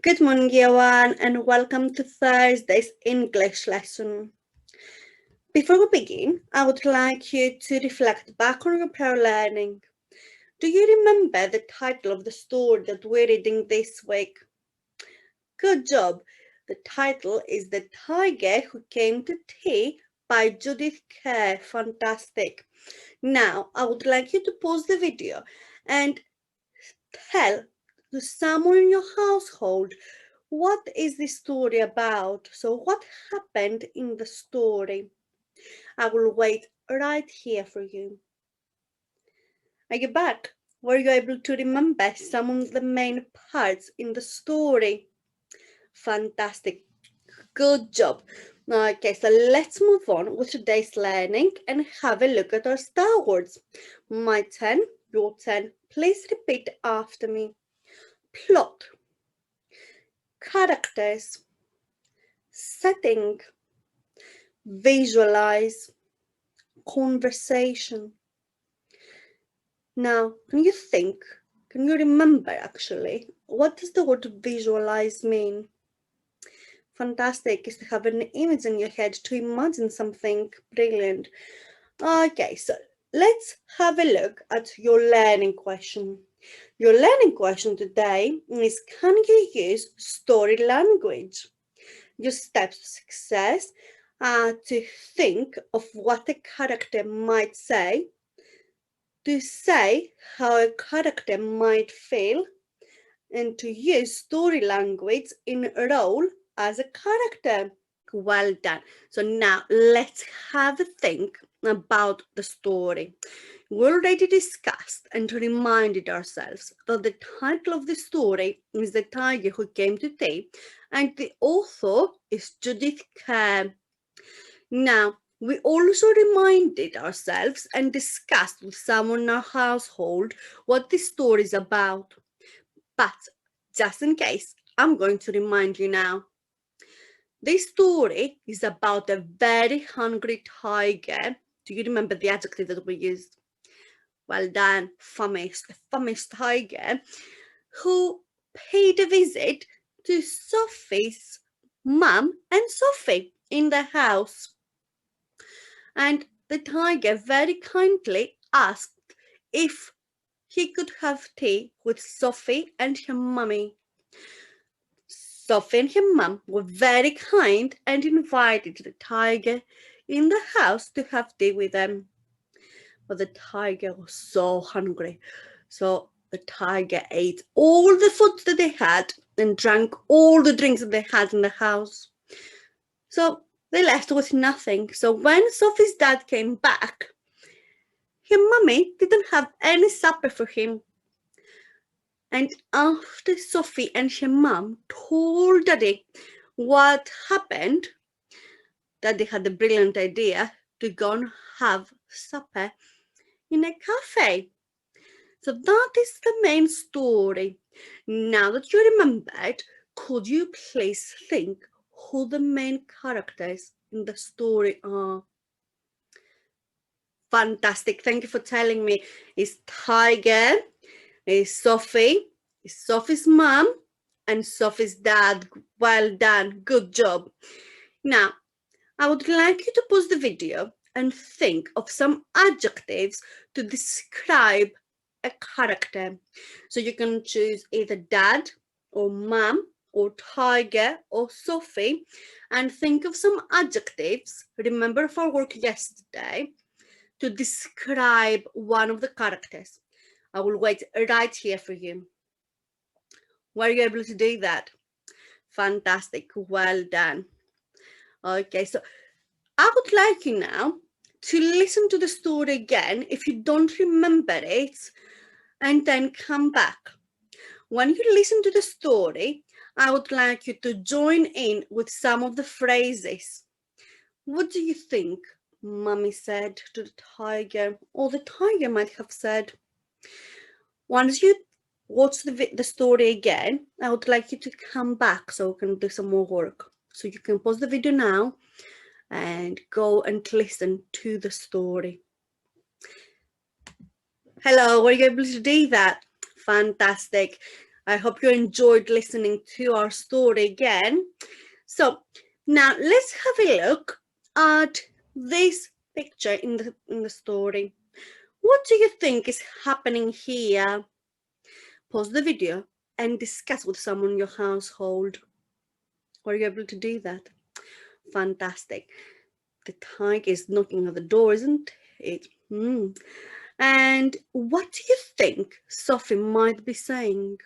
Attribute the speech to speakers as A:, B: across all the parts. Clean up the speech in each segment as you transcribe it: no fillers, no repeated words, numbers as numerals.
A: Good morning, everyone, and welcome to Thursday's English lesson. Before we begin, I would like you to reflect back on your prior learning. Do you remember the title of the story that we're reading this week? Good job! The title is The Tiger Who Came to Tea by Judith Kerr. Fantastic. Now, I would like you to pause the video and tell to someone in your household what is the story about. So what happened in the story? I will wait right here for you. Are you back? Were you able to remember some of the main parts in the story? Fantastic. Good job. Okay, so let's move on with today's learning and have a look at our star words. My turn, your turn. Please repeat after me. Plot, characters, setting, visualize, conversation. Now, can you remember actually, what does the word visualize mean? Fantastic is to have an image in your head to imagine something brilliant. Okay, so let's have a look at your learning question. Your learning question today is, can you use story language? Your steps to success are to think of what a character might say, to say how a character might feel, and to use story language in a role as a character. Well done. So now let's have a think about the story. We already discussed and reminded ourselves that the title of the story is The Tiger Who Came to Tea, and the author is Judith Kerr. Now, we also reminded ourselves and discussed with someone in our household what this story is about. But just in case, I'm going to remind you now. This story is about a very hungry tiger. Do you remember the adjective that we used? Well done, famished, a famished tiger who paid a visit to Sophie's mum and Sophie in the house. And the tiger very kindly asked if he could have tea with Sophie and her mummy. Sophie and her mum were very kind and invited the tiger in the house to have tea with them. But the tiger was so hungry, so the tiger ate all the food that they had and drank all the drinks that they had in the house. So they left with nothing. So when Sophie's dad came back, her mummy didn't have any supper for him. And after Sophie and her mum told Daddy what happened, Daddy had a brilliant idea to go and have supper in a cafe. So that is the main story. Now that you remembered, could you please think who the main characters in the story are? Fantastic. Thank you for telling me. It's Tiger, it's Sophie, it's Sophie's mom, and Sophie's dad. Well done. Good job. Now, I would like you to pause the video and think of some adjectives to describe a character. So you can choose either dad or mom or tiger or Sophie and think of some adjectives. Remember for work yesterday to describe one of the characters. I will wait right here for you. Were you able to do that? Fantastic. Well done. Okay, so I would like you now to listen to the story again if you don't remember it, and then come back. When you listen to the story, I would like you to join in with some of the phrases. What do you think Mummy said to the tiger, or the tiger might have said? Once you watch the story again, I would like you to come back so we can do some more work. So you can pause the video now and go and listen to the story. Hello, were you able to do that? Fantastic. I hope you enjoyed listening to our story again. So now let's have a look at this picture in the story. What do you think is happening here? Pause the video and discuss with someone in your household. Were you able to do that? Fantastic. The tiger is knocking at the door, isn't it? And what do you think Sophie might be saying?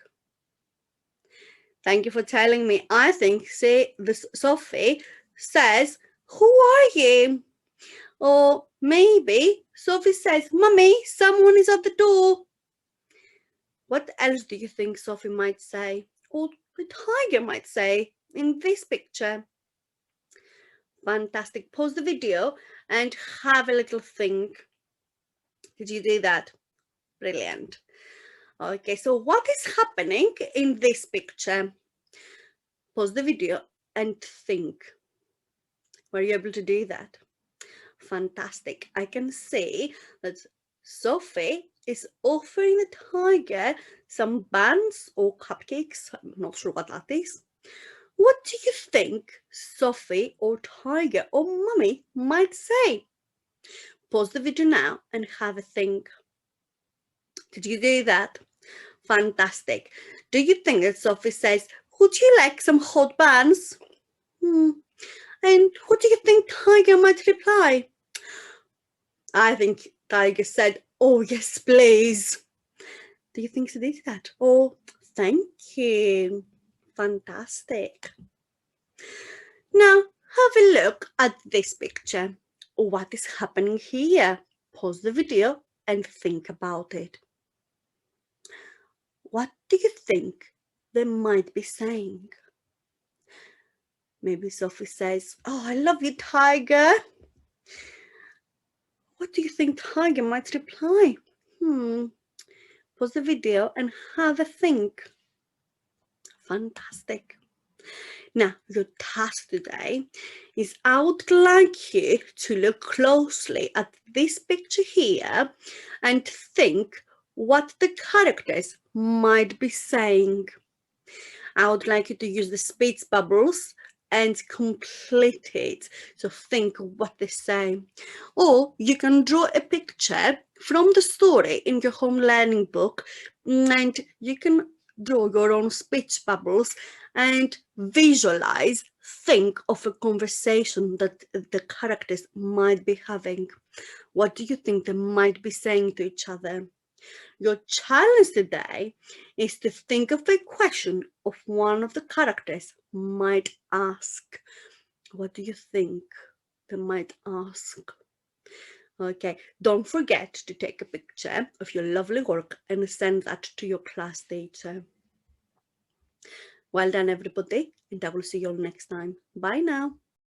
A: Thank you for telling me. I think Sophie says, "Who are you?" Or maybe Sophie says, "Mummy, someone is at the door." What else do you think Sophie might say? Or the tiger might say in this picture? Fantastic. Pause the video and have a little think. Did you do that? Brilliant. Okay, so what is happening in this picture? Pause the video and think. Were you able to do that? Fantastic. I can see that Sophie is offering the tiger some buns or cupcakes. I'm not sure what that is. What do you think Sophie or tiger or mummy might say? Pause the video now and have a think. Did you do that? Fantastic. Do you think that Sophie says, "Would you like some hot buns?" And what do you think Tiger might reply? I think Tiger said, "Oh, yes, please." Do you think she did that? Oh, thank you. Fantastic. Now, have a look at this picture. What is happening here? Pause the video and think about it. What do you think they might be saying? Maybe Sophie says, "Oh, I love you, Tiger." What do you think Tiger might reply? Pause the video and have a think. Fantastic. Now, your task today is I would like you to look closely at this picture here and think what the characters might be saying. I would like you to use the speech bubbles and complete it. So think what they say. Or you can draw a picture from the story in your home learning book, and you can draw your own speech bubbles and visualize, think of a conversation that the characters might be having. What do you think they might be saying to each other? Your challenge today is to think of a question of one of the characters might ask. What do you think they might ask? Okay, don't forget to take a picture of your lovely work and send that to your class teacher. Well done, everybody, and I will see you all next time. Bye now.